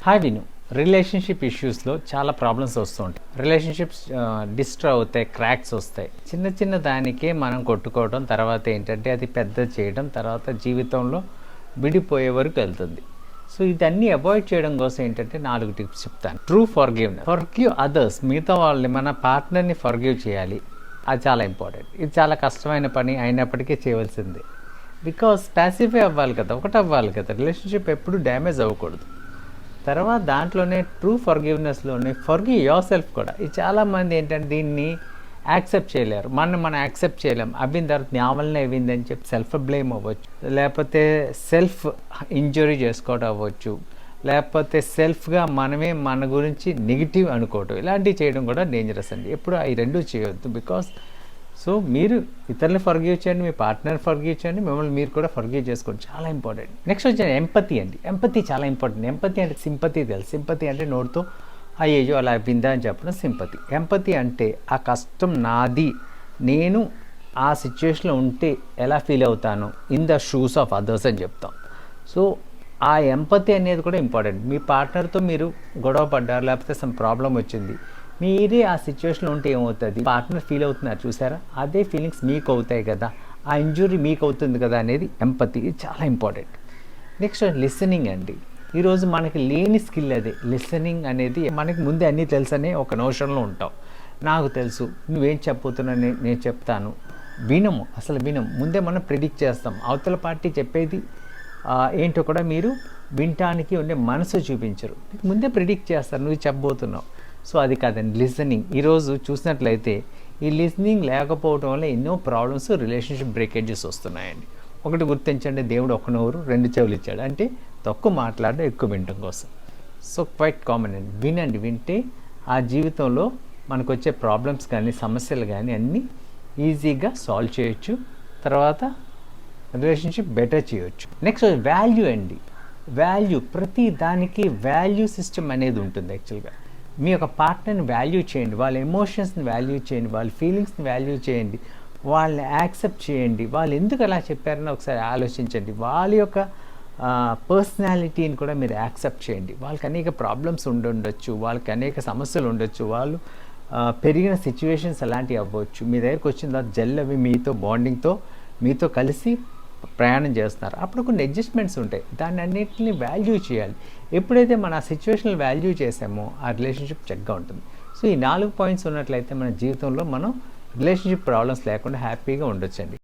Hi విను. Relationship ఇష్యూస్లో చాలా problems వస్తూ ఉంటాయి. రిలేషన్షిప్స్ డిస్ట్రాయ్ అవుతాయి, క్రాక్స్ వస్తాయి. చిన్న చిన్న దానికే మనం కొట్టుకోవడం, తర్వాత ఏంటంటే అది పెద్ద చేయడం, తర్వాత జీవితంలో విడిపోయే వరకు వెళ్తుంది. సో ఇదన్నీ అవాయిడ్ చేయడం కోసం ఏంటంటే 4 టిప్స్ చెప్తాను. True forgiveness. Forgive others. మిగతా వాళ్ళని, మన పార్ట్నర్ని ఫర్గివ్ చేయాలి. అది చాలా ఇంపార్టెంట్. ఇది చాలా కష్టమైన పని అయినప్పటికీ చేయవలసిందే. బికాస్ ప్యాసిఫై అవ్వాలి కదా, ఒకటి అవ్వాలి కదా. రిలేషన్షిప్ ఎప్పుడు డ్యామేజ్ అవ్వకూడదు. తర్వాత దాంట్లోనే ట్రూ ఫర్గివ్నెస్లోనే ఫర్గివ్ యువర్ సెల్ఫ్ కూడా. ఇది చాలామంది ఏంటంటే దీన్ని యాక్సెప్ట్ చేయలేరు. మనం యాక్సెప్ట్ చేయలేం. అవ్విన తర్వాత నా వల్లనే అవ్విందని చెప్పి సెల్ఫ్ బ్లేమ్ అవ్వచ్చు, లేకపోతే సెల్ఫ్ ఇంజురీ చేసుకోవడం అవ్వచ్చు, లేకపోతే సెల్ఫ్గా మనమే మన గురించి నెగిటివ్ అనుకోవటం. ఇలాంటివి చేయడం కూడా డేంజరస్ అండి. ఎప్పుడు ఈ రెండు చేయొద్దు. బికాస్ సో మీరు ఇతరులను ఫర్గివ్ చేయండి, మీ పార్ట్నర్ ఫర్గివ్ చేయండి, మిమ్మల్ని మీరు కూడా ఫర్గివ్ చేసుకోండి. చాలా ఇంపార్టెంట్. నెక్స్ట్ వచ్చి ఎంపతి అండి. ఎంపతి చాలా ఇంపార్టెంట్. ఎంపతి అంటే సింపతి తెలుసు. సింపతి అంటే నోటితో అయ్యో అలా విందా అని చెప్పడం సింపతి. ఎంపతి అంటే ఆ కష్టం నాది, నేను ఆ సిచ్యువేషన్లో ఉంటే ఎలా ఫీల్ అవుతాను, in the shoes of others అని చెప్తాం. సో ఆ ఎంపతి అనేది కూడా ఇంపార్టెంట్. మీ పార్ట్నర్తో మీరు గొడవ పడ్డారు, లేకపోతే సమ్ ప్రాబ్లం వచ్చింది, మీరే ఆ సిచ్యువేషన్లో ఉంటే ఏమవుతుంది, పార్ట్నర్ ఫీల్ అవుతున్నారు చూసారా, అదే ఫీలింగ్స్ మీకు అవుతాయి కదా, ఆ ఇంజురీ మీకు అవుతుంది కదా అనేది ఎంపతి. ఇది చాలా ఇంపార్టెంట్. నెక్స్ట్ లిసనింగ్ అండి. ఈరోజు మనకి లేని స్కిల్ అదే లిసనింగ్ అనేది. మనకి ముందే అన్నీ తెలుసనే ఒక నోషన్లో ఉంటాం. నాకు తెలుసు, నువ్వేం చెప్పబోతున్నా నేను చెప్తాను. వినము, అసలు వినము. ముందే మనం ప్రిడిక్ట్ చేస్తాం. అవతల పార్టీ చెప్పేది ఏంటో కూడా మీరు వినటానికి ఉండే మనసు చూపించరు. ముందే ప్రిడిక్ట్ చేస్తారు నువ్వు చెప్పబోతున్నావు. సో అది కాదండి లిసనింగ్. ఈరోజు చూసినట్లయితే ఈ లిసనింగ్ లేకపోవడం వల్ల ఎన్నో ప్రాబ్లమ్స్, రిలేషన్షిప్ బ్రేకేజెస్ వస్తున్నాయండి. ఒకటి గుర్తించండి, దేవుడు ఒక నోరు 2 చెవులు ఇచ్చాడు. అంటే తక్కువ మాట్లాడడం, ఎక్కువ వినటం కోసం. సో క్వైట్ కామన్ అండి. వినండి. వింటే ఆ జీవితంలో మనకు వచ్చే ప్రాబ్లమ్స్ కానీ, సమస్యలు కానీ అన్నీ ఈజీగా సాల్వ్ చేయొచ్చు. తర్వాత రిలేషన్షిప్ బెటర్ చేయొచ్చు. నెక్స్ట్ వాల్యూ అండి. వాల్యూ, ప్రతి దానికి వాల్యూ సిస్టమ్ అనేది ఉంటుంది. యాక్చువల్గా మీ యొక్క పార్ట్నర్ని వాల్యూ చేయండి, వాళ్ళ ఎమోషన్స్ని వాల్యూ చేయండి, వాళ్ళ ఫీలింగ్స్ని వాల్యూ చేయండి, వాళ్ళని యాక్సెప్ట్ చేయండి. వాళ్ళు ఎందుకు అలా చెప్పారని ఒకసారి ఆలోచించండి. వాళ్ళ యొక్క పర్సనాలిటీని కూడా మీరు యాక్సెప్ట్ చేయండి. వాళ్ళకి అనేక ప్రాబ్లమ్స్ ఉండొచ్చు, వాళ్ళకి అనేక సమస్యలు ఉండొచ్చు, వాళ్ళు పెరిగిన సిచ్యువేషన్స్ అలాంటివి అవ్వచ్చు. మీ దగ్గరికి వచ్చిన తర్వాత జెల్ అవి మీతో బాండింగ్తో మీతో కలిసి ప్రయాణం చేస్తున్నారు. అప్పుడు కొన్ని అడ్జస్ట్మెంట్స్ ఉంటాయి. దాన్ని అన్నింటిని వాల్యూ చేయాలి. ఎప్పుడైతే మన ఆ సిచ్యువేషన్ వాల్యూ చేసామో ఆ రిలేషన్షిప్ చక్కగా ఉంటుంది. సో ఈ 4 పాయింట్స్ ఉన్నట్లయితే మన జీవితంలో మనం రిలేషన్షిప్ ప్రాబ్లమ్స్ లేకుండా హ్యాపీగా ఉండొచ్చండి.